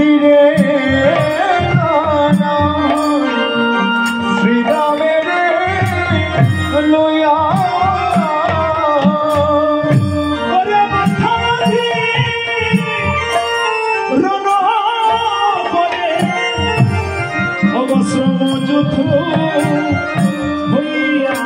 তীরে শ্রীরামের লইয়া শ্রমযুথ হইয়া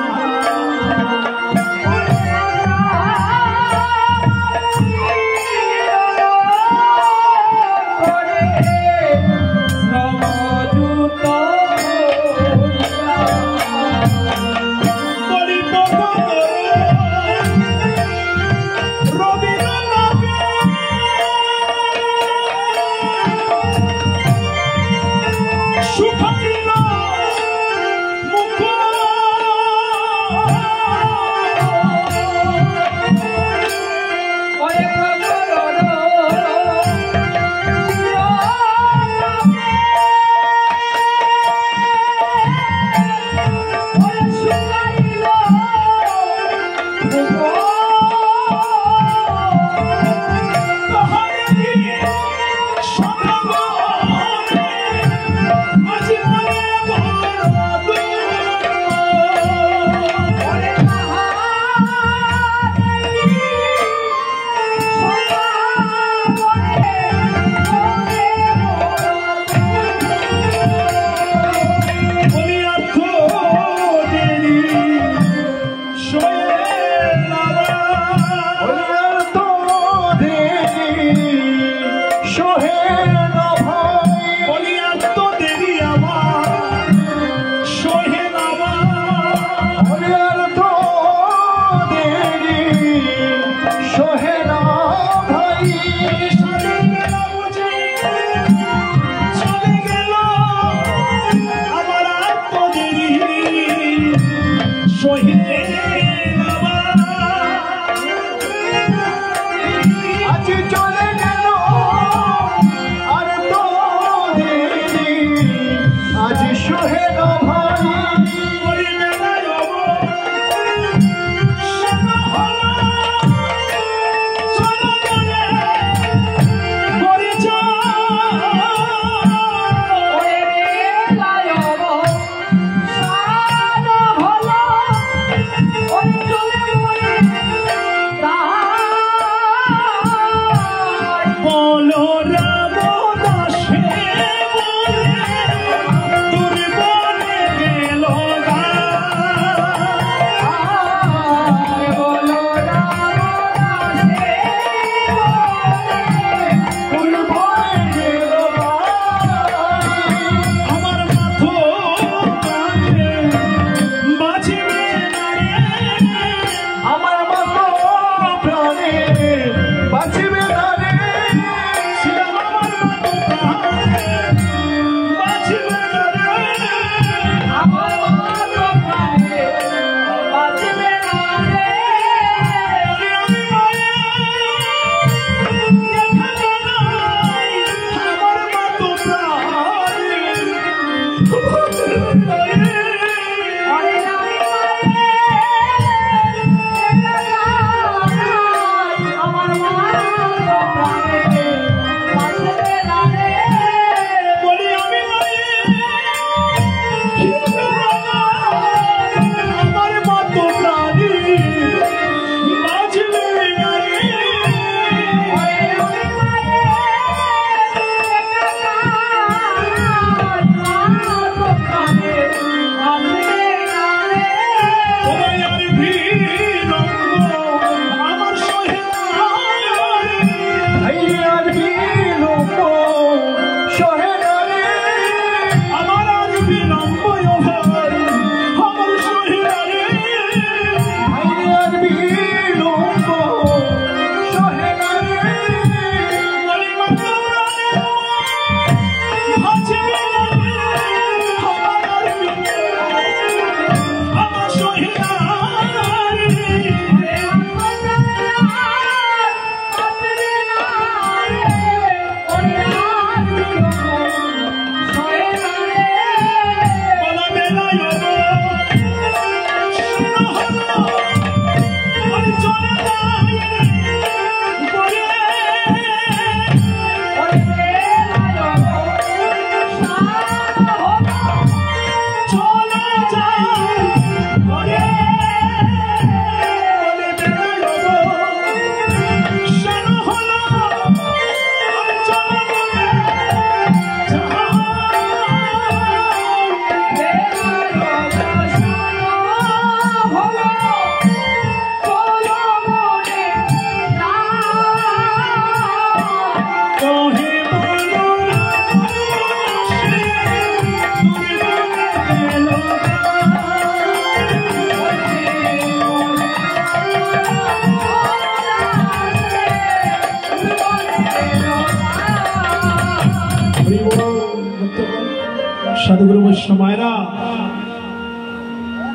সাধুগুরু বৈষ্ণব মায়েরা,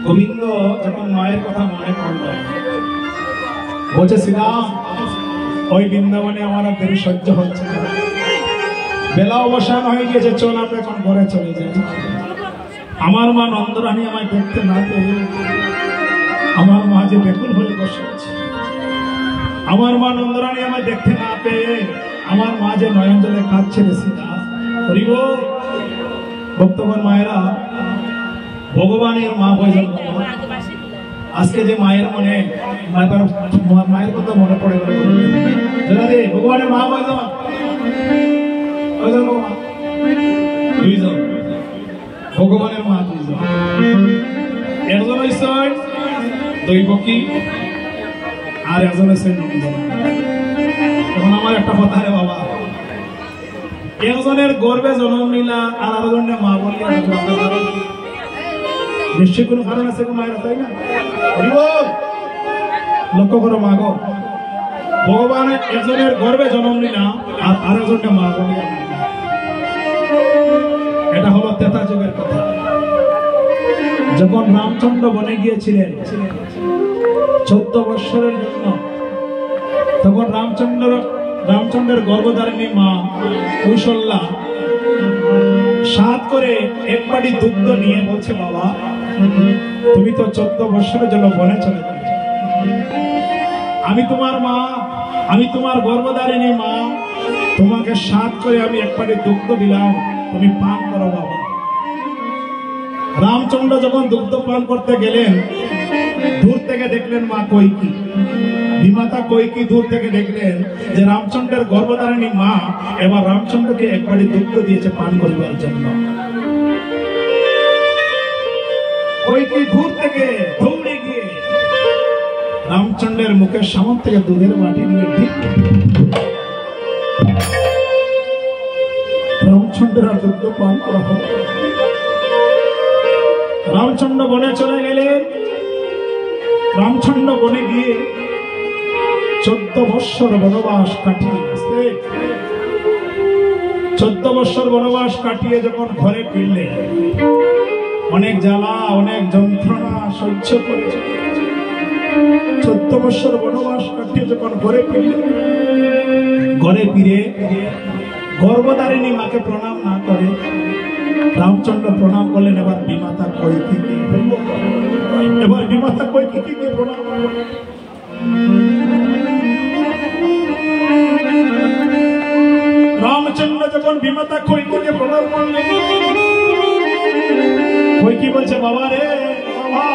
গোবিন্দ যখন মায়ের কথা মনে করল, বলছে শ্রীরাম ওই বৃন্দাবনে আমার আর দেরি সহ্য হচ্ছে না, বেলা অবসান হয়ে গিয়েছে, চল আমরা এখন ঘরে চলে যাই। আমার মা নন্দরানী আমায় দেখতে না পেয়ে, আমার মা যে ব্যাকুল হয়ে বসে আছে, আমার মা নন্দরানী আমায় দেখতে না পেয়ে আমার মা যে নয়ন জলে কাঁদছে রে শ্রীরাম। ভক্তগণ মায়েরা, ভগবানের মা বৈজন আজকে যে মায়ের মনে মায়ের কথা মনে পড়ে ভগবানের মা বৈজন দুইজন, ভগবানের মা দুইজন, একজন হইছে দৈবকী আর একজন হইছে নন্দন। এখন আমার একটা কথা রে বাবা, একজনের গর্বে জন্ম নিলা আর আরেকজনের মা বললে নিশ্চয় কোনো কারণ আছে মায়ের, তাই না? লক্ষ্য করো মা গো, ভগবানের একজনের গর্বে জন্ম নিলা আর আরেকজনের মা বললে, এটা হলো তেতা যুগের কথা। যখন রামচন্দ্র বনে গিয়েছিলেন 14 বৎসরের জন্য, তখন রামচন্দ্রের গর্ভধারিণী মা কৌশল্যা সাত করে এক বাটি দুগ্ধ নিয়ে বলছে, বাবা তুমি তো 14 বৎসরের জন্য বনে চলে যাবে, আমি তোমার মা, আমি তোমার গর্ভধারিণী মা, তোমাকে সাত করে আমি এক বাটি দুগ্ধ দিলাম, তুমি পান করো বাবা। রামচন্দ্র যখন দুগ্ধ পান করতে গেলেন, দূর থেকে দেখলেন মা কইকি, বিমাতা কইকি দূর থেকে দেখলেন যে রামচন্দ্রের গর্ভধারিণী মা এবার রামচন্দ্রকে এক বাটি দুগ্ধ দিয়েছে পান করিবার জন্য। কইকি দূর থেকে দৌড়ে গিয়ে রামচন্দ্রের মুখের সামনে থেকে দুধের বাটি নিয়ে ঠিক রামচন্দ্রের আর দুগ্ধ পান করা হলো। রামচন্দ্র বনে চলে গেলেন। রামচন্দ্র বনে গিয়ে 14 বৎসর বনবাস কাটিয়ে 14 বৎসর বনবাস কাটিয়ে যখন ঘরে ফিরলেন, অনেক জ্বালা অনেক যন্ত্রণা সহ্য করে 14 বৎসর বনবাস কাটিয়ে যখন ঘরে ফিরলেন, ঘরে ফিরে গর্ভধারিণী মাকে প্রণাম না করে রামচন্দ্র প্রণাম করলেন এবার বিমাতা কইকিকে, এবার বিমাতা কইকিকে প্রণাম করলেন। রামচন্দ্র যখন বিমাতা কইকিকে প্রণাম করলেন, কইকি বলছে, বাবা রে বাবা,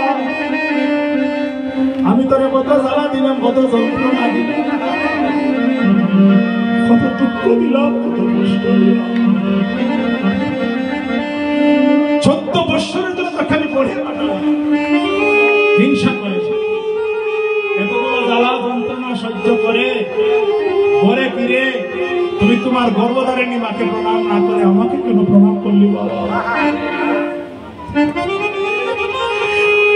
আমি তোরে কত জ্বালা দিলাম, কত যন্ত্রণা দিলাম, কত দুঃখ দিলাম, কত কষ্ট দিলাম, 14 বৎসরের জন্য খালি পড়ে হিংসা করেছে, এত বড় জ্বালা যন্ত্রণা সহ্য করে ঘরে ফিরে তুমি তোমার গর্ভধারিণী মাকে প্রণাম না করে আমাকে কেন প্রণাম করলি বাবা?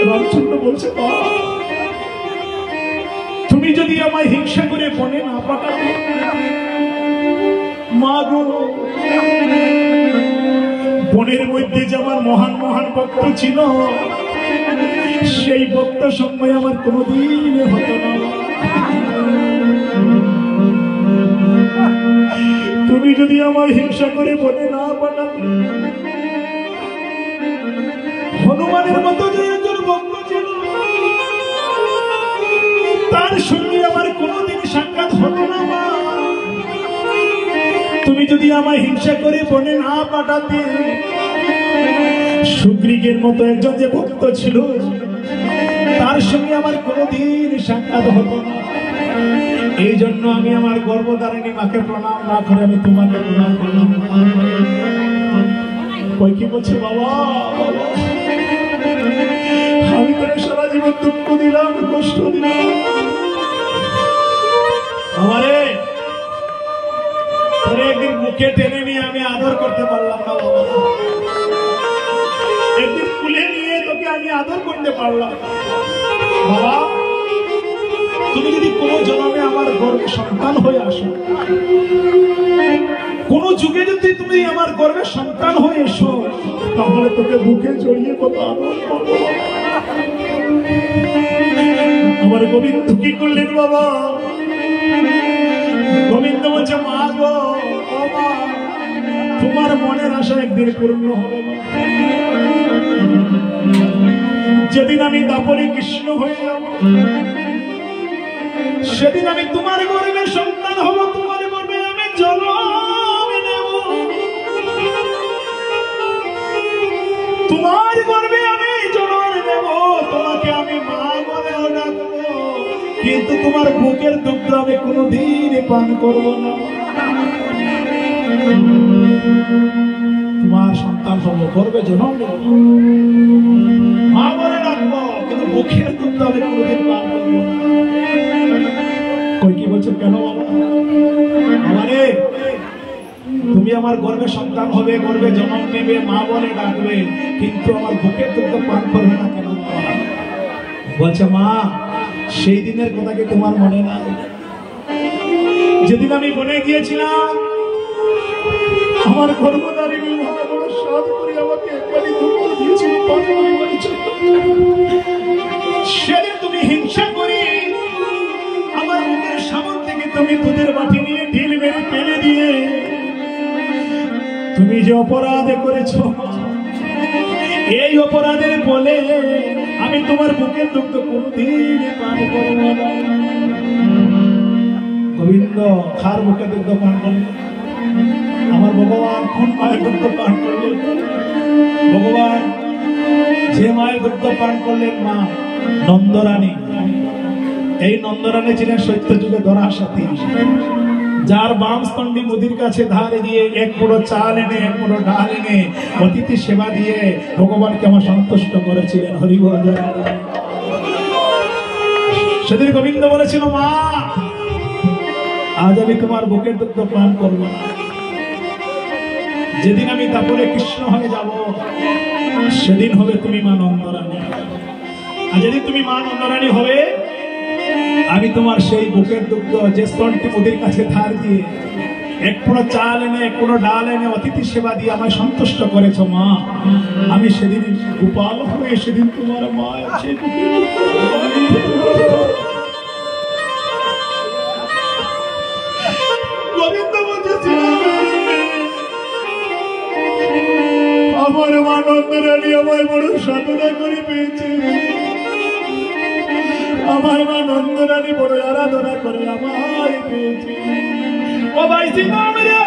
রামচন্দ্র বলছে, তুমি যদি আমায় হিংসা করে বনে না পাঠাতে, মা গো, বনের মধ্যে যে আমার মহান মহান ভক্ত ছিল, সেই ভক্ত সময় আমার কোনদিন হতো না। তুমি যদি আমায় হিংসা করে বনে না পাঠাতে, হনুমানের মতো যে একজন ভক্ত ছিল, তার সঙ্গে আমার কোনদিন সাক্ষাৎ হতো না। মা, তুমি যদি আমায় হিংসা করে বনে না পাঠাতে, সুগ্রীবের মতো একজন যে ভক্ত ছিল, তার সঙ্গে আমার কোনদিন সাক্ষাৎ হতো না। এই জন্য আমি আমার গর্ভধারিণী মাকে প্রণাম না করে আমি তোমাকে প্রণাম করলাম। কইকি বলছে, বাবা আমি তোরে সারা জীবন দুঃখ দিলাম, কষ্ট দিলাম, আমারে তোরে একদিন মুখে টেনে নিয়ে আমি আদর করতে পারলাম না বাবা, একদিন কুলে নিয়ে তোকে আমি আদর করতে পারলাম বাবা। তুমি যদি কোনো জন্মে আমার গর্ভে সন্তান হয়ে আসো, কোন যুগে যদি তুমি আমার গর্ভে সন্তান হয়ে এসো, তাহলে তোকে বুকে জড়িয়ে কত আদর করবো। আমার গোবিন্দ কি করলেন বাবা? গোবিন্দ বলছে, মা গো, ও মা, তোমার মনের আশা একদিন পূর্ণ হবে। যেদিন আমি দাপরে কৃষ্ণ হয়ে যাব, সেদিন আমি তোমার গর্ভে সন্তান হব, তোমার গর্ভে আমি জন্ম নেব, তোমার গর্ভে আমি জন্ম নেব, তোমাকে আমি মা বলে ডাকবো, কিন্তু তোমার বুকের দুগ্ধ আমি কোনোদিন পান করব না। তোমার সন্তান হব, গর্ভে জন্ম নেব, মা বলে ডাকবো, কিন্তু বুকের দুগ্ধ আমি কোনোদিন পান করবো না। কই কি বলছো কেন বাবা? আমারে তুমি আমার গর্ভে সন্তান হবে, গর্ভে জন্ম নেবে, মা বলে ডাকবে, কিন্তু আমার বুকের দুগ্ধ পান করবে না কেন? বলছে, মা, সেই দিনের কথা কি তোমার মনে নাই? যেদিন আমি বনে গিয়েছিলাম, আমার গর্ভধারিণী মা বড় সাধ করে আমাকে একবারই দুধ দিয়েছিল, সেদিন তুমি হিংসা করে আমার মুখের সামনে থেকে তুমি দুধের বাটি নিয়ে ঢিল মেরে ফেলে দিয়ে তুমি যে অপরাধ করেছ, এই অপরাধের বলে আমি তোমার বুকের দুগ্ধ কোনদিন পান করব না। গোবিন্দ খার বুকের দুগ্ধ পান করলেন, আমার ভগবান কোন মায়ের দুগ্ধ পান করলেন? ভগবান যে মায়ের দুগ্ধ পান করলেন, মা নন্দরানী। এই নন্দরানী ছিলেন সত্যযুগে ধরার সাথী, যার বাম স্তন্ডি নদীর কাছে ধারে দিয়ে এক মুঠো চাল এনে, এক মুঠো ডাল এনে অতিথি সেবা দিয়ে ভগবানকে আমার সন্তুষ্ট করেছিলেন। হরিবল। সেদিন গোবিন্দ বলেছিল, মা, আজ আমি তোমার বুকের দুগ্ধ পান করবো না। যেদিন আমি তারপরে কৃষ্ণ হয়ে যাব, সেদিন হবে তুমি মা নন্দরানী। আর যেদিন তুমি মা নন্দরানী হবে, আমি তোমার সেই বুকের দুগ্ধ যে স্তনটি নদীর কাছে ধার দিয়ে এক পুরো চাল এনে, এক পুরো ডাল এনে অতিথি সেবা দিয়ে আমায় সন্তুষ্ট করেছ, মা, আমি সেদিন গোপাল হয়ে সেদিন তোমার মা সেই গোবিন্দ বলছে, আমার মা নন্দরানী আমায় বড় সাধনা করে পেয়েছে, আমার মা নন্দরানী বড় আরাধনা করে আমায় পেয়েছে। ও ভাই শ্রীরাম রে,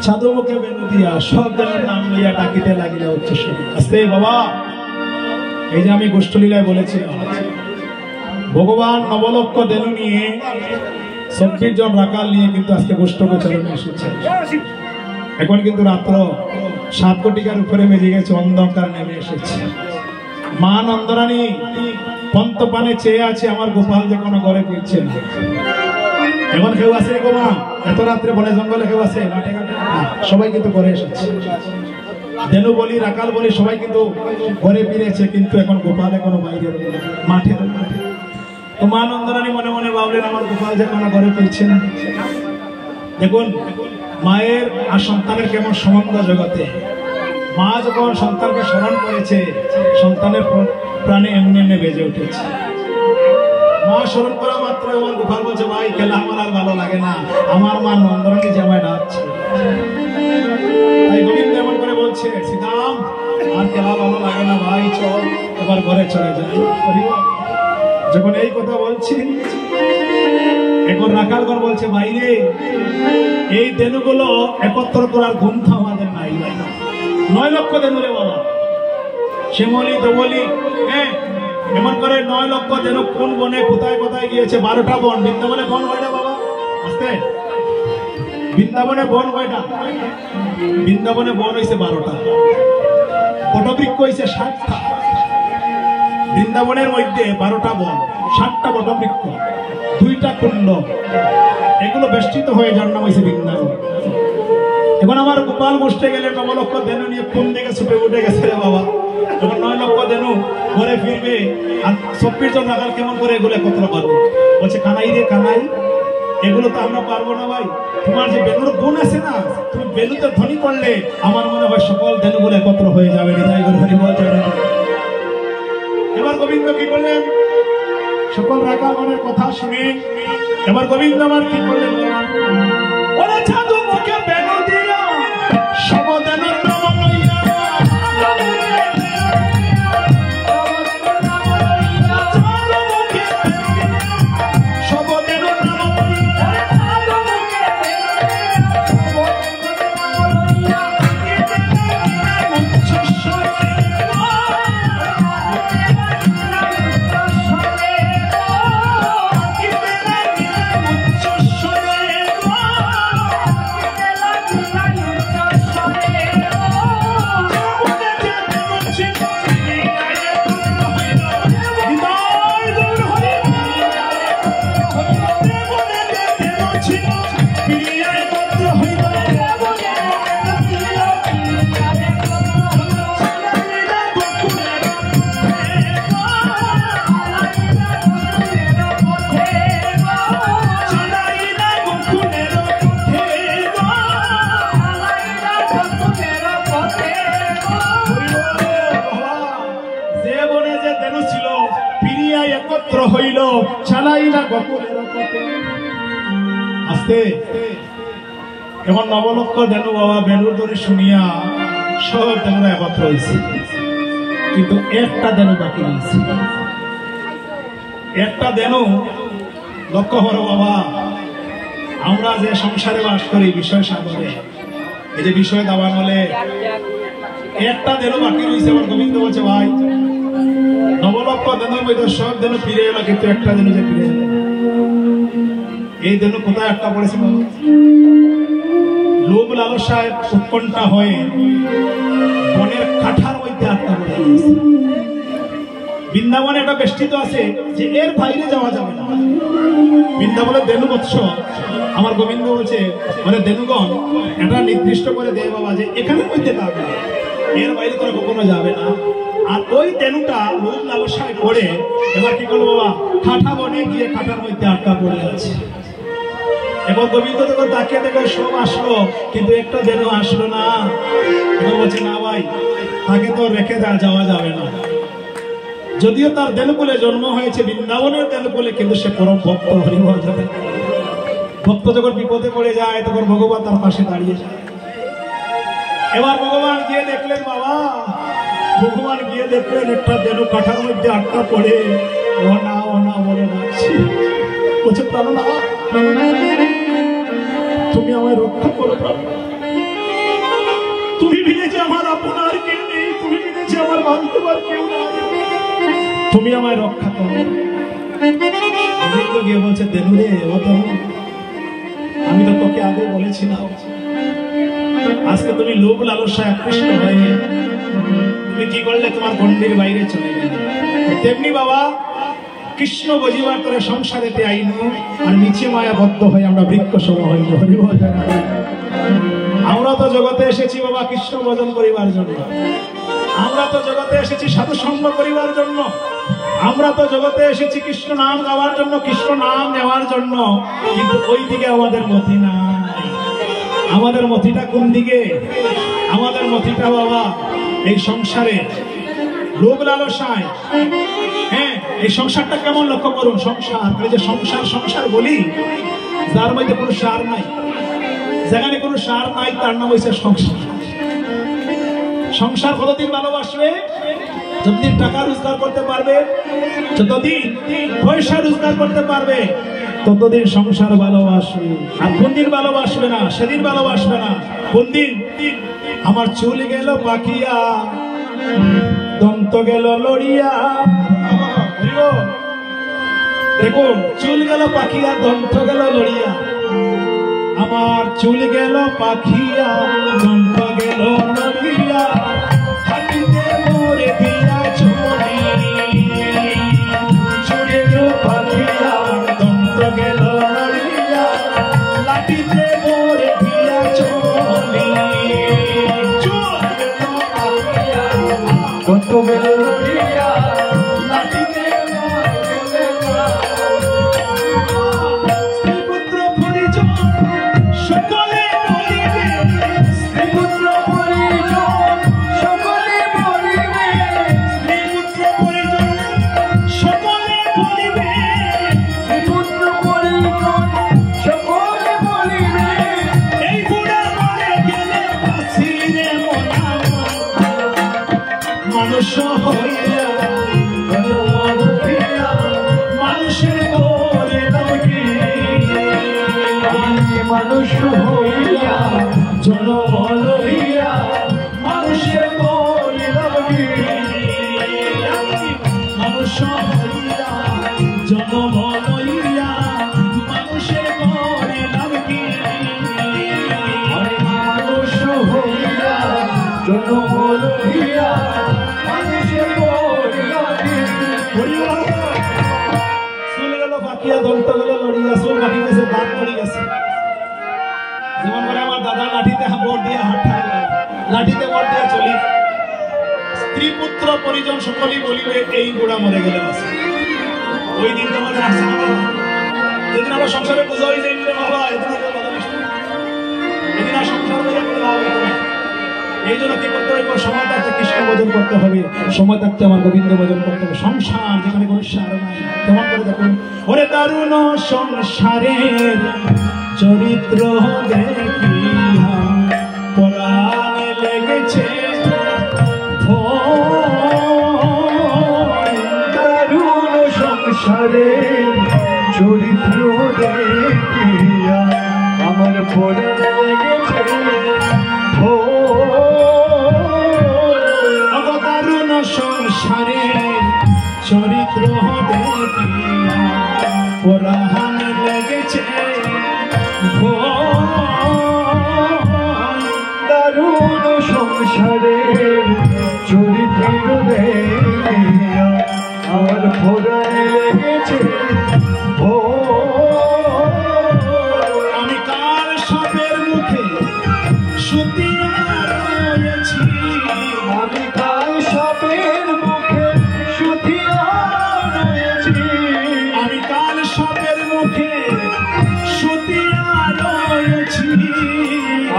ছাদমুখে বেনু দিয়া সজ্ঞানের নাম লইয়া ডাকিতে লাগিলে উচ্চস্বরে, আস্তে বাবা। এই যে আমি গোষ্ঠলীলায় বলেছিলাম ভগবান নবলক্ষ দেনু নিয়ে 24 জন রাখাল নিয়ে কিন্তু আজকে গোষ্ঠগোচরণে এসেছে। এখন কিন্তু রাত্র 7 কোটিকার উপরে বেজে গেছে, অন্ধকার নেমে এসেছে। মা নন্দরানী পন্তপানে চেয়ে আছে, আমার গোপাল যে কোনো ঘরে ফিরছে না। এখন কেউ আছে গো মা? এত রাত্রে বনে জঙ্গলে কেউ আছে? মাঠে ঘাটে সবাই কিন্তু ঘরে এসেছে। দেনু বলি, রাকাল বলি, সবাই কিন্তু ঘরে ফিরেছে, কিন্তু এখন গোপাল এখনো বাইরে মাঠে। তো মা নন্দরানী মনে মনে ভাবলেন, আমার গোপাল যে কোনো ঘরে ফিরছে না। দেখুন মায়ের আর সন্তানের কেমন সম্বন্ধ জগতে। মা যখন সন্তানকে স্মরণ করেছে, সন্তানের প্রাণে এমনি এমনি বেজে উঠেছে। মা স্মরণ করা মাত্র আমার গোপাল বলছে, ভাই খেলা আমার আর ভালো লাগে না, আমার মা নন্দরানী যে আমায় ডাকছে। তাই গোবিন্দ এমন করে বলছে, সীতাম আর খেলা ভালো লাগে না ভাই, চল এবার ঘরে চলে যাই। যখন এই কথা বলছি, এখন রাখালগণ বলছে, ভাই রে, এই দেনুগুলো একত্র করার গুন্থা আমাদের নাই। 9 লক্ষ দেনু রে বাবা, শ্যামলি দবলি, হ্যাঁ এমন করে 9 লক্ষ দেনু কোন বনে কোথায় কোথায় গিয়েছে। 12টা বন। বৃন্দাবনে বন কয়টা বাবা? আস্তে, বৃন্দাবনে বন কয়টা? বৃন্দাবনে বন হয়েছে 12টা, বটবৃক্ষ হয়েছে 60টা। বৃন্দাবনের মধ্যে 12টা বন, 60টা বটবৃক্ষ, 2টা কুণ্ড, এগুলো বেষ্টিত হয়ে যার নাম হয়েছে বৃন্দাবন। এখন আমার গোপাল বসতে গেলে 9 লক্ষ দেনু নিয়ে কোন দিকে ছুটে উঠে গেছে রে বাবা। যখন 9 লক্ষ দেনু ঘরে ফিরবে, আর 24 জন রাখাল কেমন করে এগুলো একত্র পারবে? বলছে, কানাই রে কানাই, এগুলো তো আমরা পারবো না ভাই। তোমার যে বেলুর গুণ আছে না, তুমি বেলুতে ধ্বনি করলে আমার মনে হয় সকল দেনুগুলো একত্র হয়ে যাবে। এবার গোবিন্দ কি করলেন? সকল রাখালগণের কথা শুনে এবার গোবিন্দ আমার কি করলেন? ওরে ছাদু মুখে বেলু দিয়া সবদেনুর নাম লইয়া, হইল চালাইলা গোকুলের পথে। আস্তে এখন 9 লক্ষ দেনু বাবা বেলুর ধরে শুনিয়া সব দেনুরা একত্র হয়েছে, কিন্তু একটা দেনু বাকি রয়েছে। একটা দেনু লক্ষ্য করো বাবা, আমরা যে সংসারে বাস করি বিষয় সাগরে, এই যে বিষয় দাবান হলে একটা দেনু বাকি রয়েছে। আমার গোবিন্দ বলছে, ভাই 9 লক্ষ দেনুর মধ্যে সব দেনু ফিরে এলো, কিন্তু একটা দেনু যে ফিরে এলো, এই দেনু কোথায় একটা পড়েছে? লোভ লালসায় উৎকণ্ঠা হয়ে বনের কাঠার মধ্যে আটকা পড়ে গিয়েছে। বৃন্দাবনে একটা বেষ্টিত আছে যে এর বাইরে যাওয়া যাবে না। বৃন্দাবনের দেনু বৎস আমার গোবিন্দ বলছে, মানে দেনুগণ এটা নির্দিষ্ট করে দেয় বাবা যে এখানের মধ্যে থাকবে, এর বাইরে তোরা কখনো যাবে না। আর ওই দেনুটা লোভ লালসায় পড়ে এবার কি করলো বাবা, কাঠা বনে গিয়ে কাঠার মধ্যে আটকা পড়ে আছে। এবার গোবিন্দ যখন তাকিয়ে দেখে সব আসলো, কিন্তু একটা দেনু আসলো না। এবার বলছে, না ভাই তাকে তো রেখে যাওয়া যাবে না। যদিও তার দেনুকুলে জন্ম হয়েছে বৃন্দাবনের দেনুকুলে, কিন্তু সে পরম ভক্ত, হরিবল যাবে। ভক্ত যখন বিপদে পড়ে যায় তখন ভগবান তার পাশে দাঁড়িয়ে যায়। এবার ভগবান গিয়ে দেখলেন বাবা, ভগবান গিয়ে দেখলেন একটা দেনু কাঠার মধ্যে আটকা পড়ে ও না বলে ডাকছে। বলছে, প্রাণনা তুমি আমায় রক্ষা করো, তুমি বিনেছে আমার আপনার কেউ নেই, তুমি বিনেছে আমার বান্ধব আর কেউ নাই, তুমি আমায় রক্ষা করো। গোবিন্দ গিয়ে বলছে দেনু রে, ও তো আমি তো তোকে আগে বলেছিলাম, আজকে তুমি লোভ লালসায় আকৃষ্ট হয়ে তুমি কি করলে, তোমার গণ্ডির বাইরে চলে গেলে। তেমনি বাবা কৃষ্ণ বুঝিবার করে সংসারেতে আইন আর নিচে মায়াবদ্ধ হয়ে আমরা বৃক্ষ সম হইল। আমরা তো জগতে এসেছি বাবা কৃষ্ণ ভজন করিবার জন্য, আমরা তো জগতে এসেছি সাধু সঙ্গ করিবার জন্য, আমরা তো জগতে এসেছি কৃষ্ণ নাম গাওয়ার জন্য, কৃষ্ণ নাম নেওয়ার জন্য। কিন্তু ওই দিকে আমাদের মতি নাই। আমাদের মতিটা কোন দিকে? আমাদের মতিটা বাবা এই সংসারে লোভ লালসায়। হ্যাঁ, এই সংসারটা কেমন লক্ষ্য করুন। সংসার, এই যে সংসার সংসার বলি, যার মধ্যে কোনো সার নাই, যেখানে কোনো সার নাই তার নাম হয়েছে সংসার। সংসার কতদিন ভালোবাসবে? যতদিন টাকা রোজগার করতে পারবে, যতদিন পয়সা রোজগার করতে পারবে, ততদিন সংসার ভালোবাসবে। আর কোন দিন ভালোবাসবে না? সেদিন ভালোবাসবে না। কোন দিন? আমার চুল গেল পাকিয়া, দন্ত গেল লড়িয়া। দেখুন, চুল গেল পাখিয়া, দন্ত গেল লড়িয়া। আমার চুল গেল পাখিয়া, দন্ত গেল লড়িয়া। হাতিতে মোরে দিয়া চুরি, চুল গেল পাখিয়া, দন্ত গেল লড়িয়া। লাঠিতে মোরে দিয়া চুরি, চুল গেল পাখিয়া, দন্ত গেল লড়িয়া। লাঠিতে মানুষ হইয়া জনম লইয়া মানুষের বলিলাম কি, মানুষ হইয়া জনম লইয়া মানুষের বলিলাম কি। মানুষ হইয়া জনম লইয়া মানুষের বলিলাম কি। চলে গেল পাকিয়া, দন্ত গেল লড়িয়া। চুল কাটি গেছে, দাঁত পড়ে গেছে। যেমন করে আমার দাদা লাঠিতে বর দিয়ে হাত ঠাইল, লাঠিতে বর দিয়ে চলি। স্ত্রী পুত্র পরিজন সকলেই বলিবে এই বুড়া মরে গেলে বাঁচে। ওই দিন তোমাদের আসছে না বাবা? যেদিন আমার সংসারে বোঝা হয়ে যায় বাবা, এদিন আর সংসার বোঝা করে লাভ হবে না। এই জন্য কি করতে হবে? সময় থাকতে কৃষ্ণ ভজন করতে হবে, সময় থাকতে আমার গোবিন্দ ভজন করতে হবে। সংসার যেখানে কোনো সার নাই, কেমন করে দেখুন। ওরে দারুণ সংসারের চরিত্র দেখিয়া পরাণে লেগেছে ভয়। দারুণ সংসারের চরিত্র দেখিয়া আমার পরাণে লেগেছে ভয়। দারুণ সংসারের চরিত্র দেখিয়া পরাণে লেগেছে দারুণ সংসারের চরিত্র দেখিয়া আমার পরাণে লেগেছে আমি কাল সাপের মুখে শুতিয়া রয়েছি, আমি কাল সাপের মুখে শুতিয়া রয়েছি, আমি কাল সাপের মুখে শুতিয়া রয়েছি,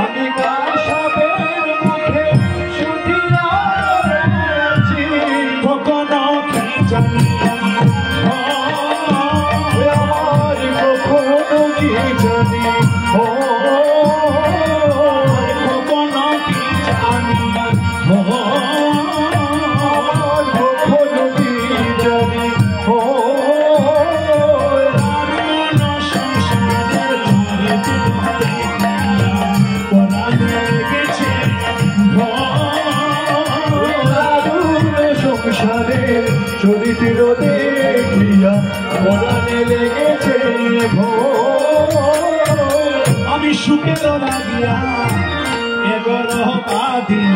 আমি কাল সাপের মুখে শুতিয়া রয়েছি। কখনো কি জানি আমার, কখনো কি জানি কখনো কি জানি কখনো কি জানি সংসারের চরিত্র দেখিয়া পরাণে লেগেছে আমি সুখের লাগিয়া 11 দিন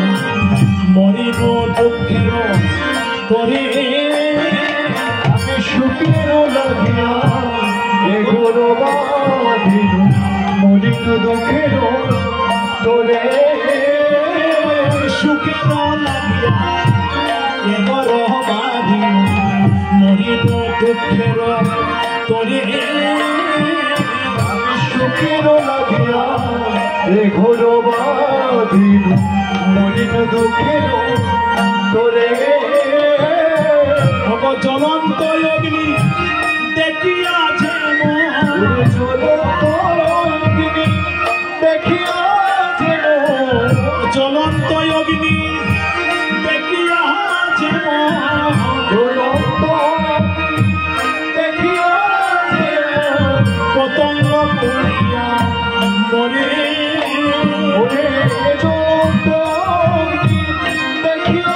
মরিব দুঃখের তোরে আমি সুখের লাগিয়া 11 দিন মরিব দুঃখের তোরে সুখের লাগিয়া 11 দিন মরিব দুঃখের তোরে সুখের লাগিয়া 11 দিন মরিব দুঃখের তোরে জ্বলন্ত অগ্নি দেখিয়া জ্বলন্ত অগ্নি দেখিয়া জ্বলন্ত অগ্নি দেখিয়া জ্বলন্ত দেখিয়া পতঙ্গ পড়িয়া মরে ওরে জ্বলন্ত অগ্নি দেখিয়া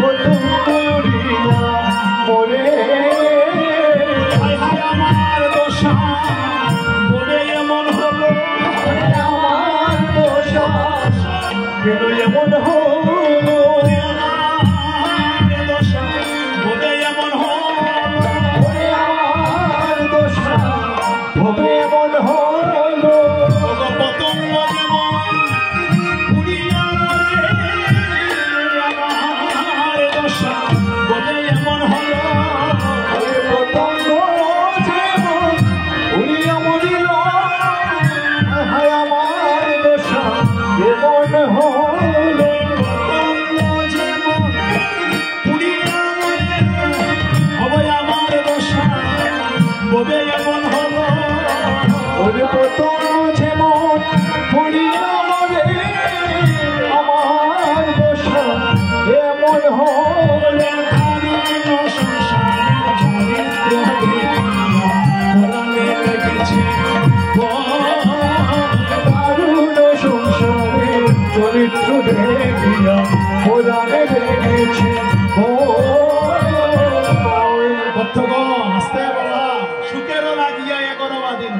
পতঙ্গ পড়িয়া মরে আমার দশা বলে এমন হলো আমার দশা কেন এমন হলো আমার দশা বলে এমন হলো আমার দশা হবে এমন হলো পতঙ্গ যেমন পুড়িয়া মরে আমার দশা বলে এমন হলো পতঙ্গ যেমন উড়িয়া মরিল হায় আমার দশা এমন হলো পতঙ্গ যেমন পুড়িয়া মরে হবে আমার দশা বলে এমন হলো ওরে পতঙ্গ যেমন উড়িয়া মরে আমার দশা এমন হলো দারুণ সংসারে চরিত্র দেখিয়া পুরাণে লেগেছে সুখেরও লাগিয়া 11 দিন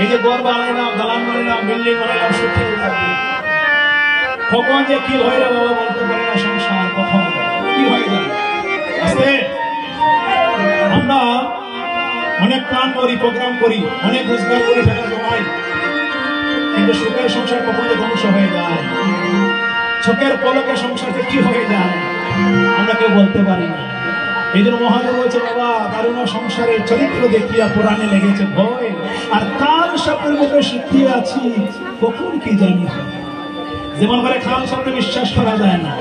এই যে ঘর বানাইলাম দালান বানাইলাম বিল্ডিং বানাইলাম সুখের লাগে কখন যে কি হয় রে বাবা বলতে পারি না সংসার কখন কি হয়ে যায় আস্তে আমরা অনেক প্ল্যান করি প্রোগ্রাম করি অনেক রোজগার করি টাকা জমাই কিন্তু সুখের সংসার কখন যে ধ্বংস হয়ে যায় চোখের পলকে সংসারটা কি হয়ে যায় আমরা কেউ বলতে পারি না এই জন্য মহাদেব বলছে বাবা দারুণ সংসারের চরিত্র দেখিয়া পুরাণে লেগেছে ভয় আর কাল সাপের মুখে শিখিয়ে আছি কখন কি জানি যেমন করে খাল সাপে বিশ্বাস করা যায় না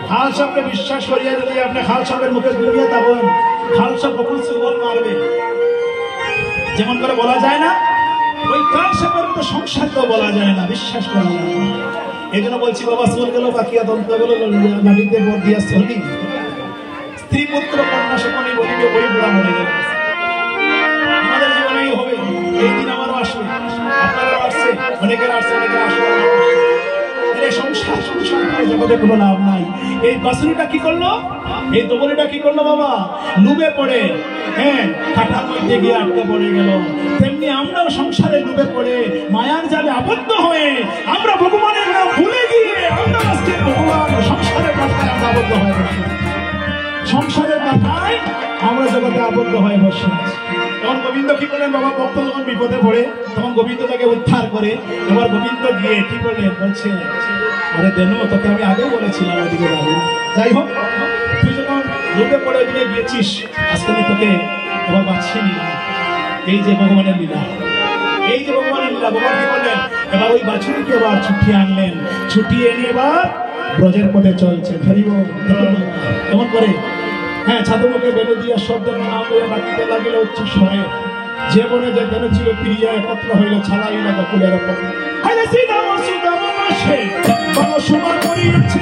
খাল সাপকে বিশ্বাস করিয়া যদি আপনি খাল সাপের মুখে ঘুরিয়ে যাবেন খাল সাপ কখন সুবল মারবে যেমন করে বলা যায় না ওই কাল সাপের মতো সংসার তো বলা যায় না বিশ্বাস করা যায় না এই জন্য বলছি বাবা চুল গেল বাকিয়া দন্ত গেল মাটিতে ভর দিয়া চলি স্ত্রী পুত্র কন্যা সকলেই বলিবে বই বুড়া মরে গেল আমাদের জীবনেই হবে এই দিন আমারও আসবে আপনারও আসছে অনেকের আসছে অনেকের আসবে সংসার সংসার জগতে কোনো লাভ নাই এই বাসুরিটা কি করলো এই দোবলিটা কি করলো বাবা ডুবে পড়ে হ্যাঁ কাঁটার মধ্যে গিয়ে আটকে পড়ে গেল তেমনি আমরাও সংসারে ডুবে পড়ে মায়ার জালে আবদ্ধ হয়ে আমরা ভগবানের নাম ভুলে গিয়ে আমরা আজকে ভগবান সংসারের কাঁটায় আমরা আবদ্ধ হয়ে বসে সংসারের কাঁটায় আমরা জগতে আবদ্ধ হয়ে বসে আছি তখন গোবিন্দ কি করলেন বাবা ভক্ত যখন বিপদে পড়ে তখন গোবিন্দ তাকে উদ্ধার করে এবার গোবিন্দ গিয়ে কি করলেন বলছে আরে দেনু তোকে আমি আগে বলেছিলাম ওদিকে যাবো যাই হোক তুই যখন ডুবে পড়ে ওদিকে গিয়েছিস আজকে আমি তোকে এবার বাঁচিয়ে নিলাম এই যে ভগবানের লীলা এই যে ভগবানের লীলা ভগবান কি করলেন এবার ওই বাছুরিকে এবার ছুটিয়ে আনলেন ছুটিয়ে এনে এবার ব্রজের পথে চলছে ধরিব কেমন করে হ্যাঁ ছাদুমুখে বেলে দিয়া শব্দের নাম হয়ে বাকিতে লাগিল উচ্চ স্বরে যে বনে যে দেনে ছিল প্রিয়া একত্র হইল ছাড়াইল বকুলের ওপর হাইলে সীতাম সুদাম মাসে বড় সুমা করিয়াছে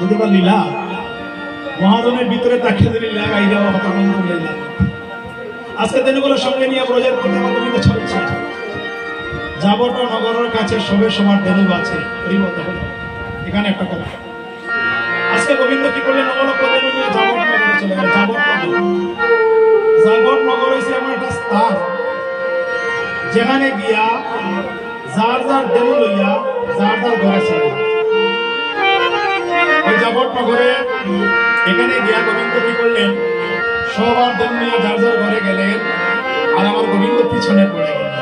যদি বা লীলা মহাজনের ভিতরে তাকিয়ে দিলে লীলা গাই দেওয়া হতো লীলা আজকে দিনগুলো সঙ্গে নিয়ে ব্রজের পথে গোবিন্দ চলছে যাবট নগরের কাছে সবে সবার ধনুক আছে এখানে একটা কথা আজকে গোবিন্দ কি করলেন নবলক্ষ ধনু নিয়ে যাবট নগরে চলে গেল যাবট নগর হয়েছে এমন একটা স্থান যেখানে গিয়া যার যার ধনু লইয়া যার যার ঘরে চলে ওই যাবট নগরে এখানে গিয়া গোবিন্দ কি করলেন সবার ধনু নিয়ে যার যার ঘরে গেলেন আর আমার গোবিন্দ পিছনে পড়ে গেলেন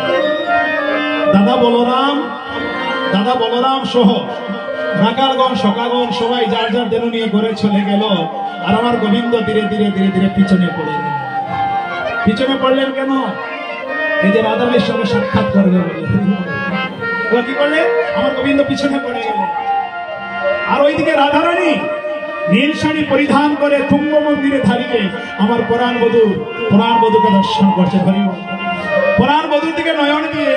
দাদা বলরাম সহ রাকালগণ সকাগণ সবাই যার যার ধনু নিয়ে ঘরে চলে গেল আর আমার গোবিন্দ ধীরে ধীরে ধীরে ধীরে পিছনে পড়ে গেল পিছনে পড়লেন কেন এই যে রাধারানীর সঙ্গে সাক্ষাৎ করবে বলে কি করলে আমার গোবিন্দ পিছনে পড়ে গেল আর ওইদিকে রাধারানী নীল শাড়ি পরিধান করে তুঙ্গ মন্দিরে দাঁড়িয়ে আমার পুরাণ বধূকে দর্শন করছে পুরাণ বধূর দিকে নয়ন দিয়ে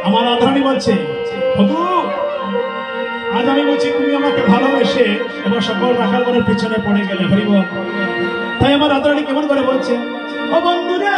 আমার রাধারানী বলছে বধূ আজ আমি বলছি তুমি আমাকে ভালোবেসে এবার সকল রাখালগণের পিছনে পড়ে গেলে হরিবল তাই আমার রাধারানী কেমন করে বলছে ও বন্ধুরা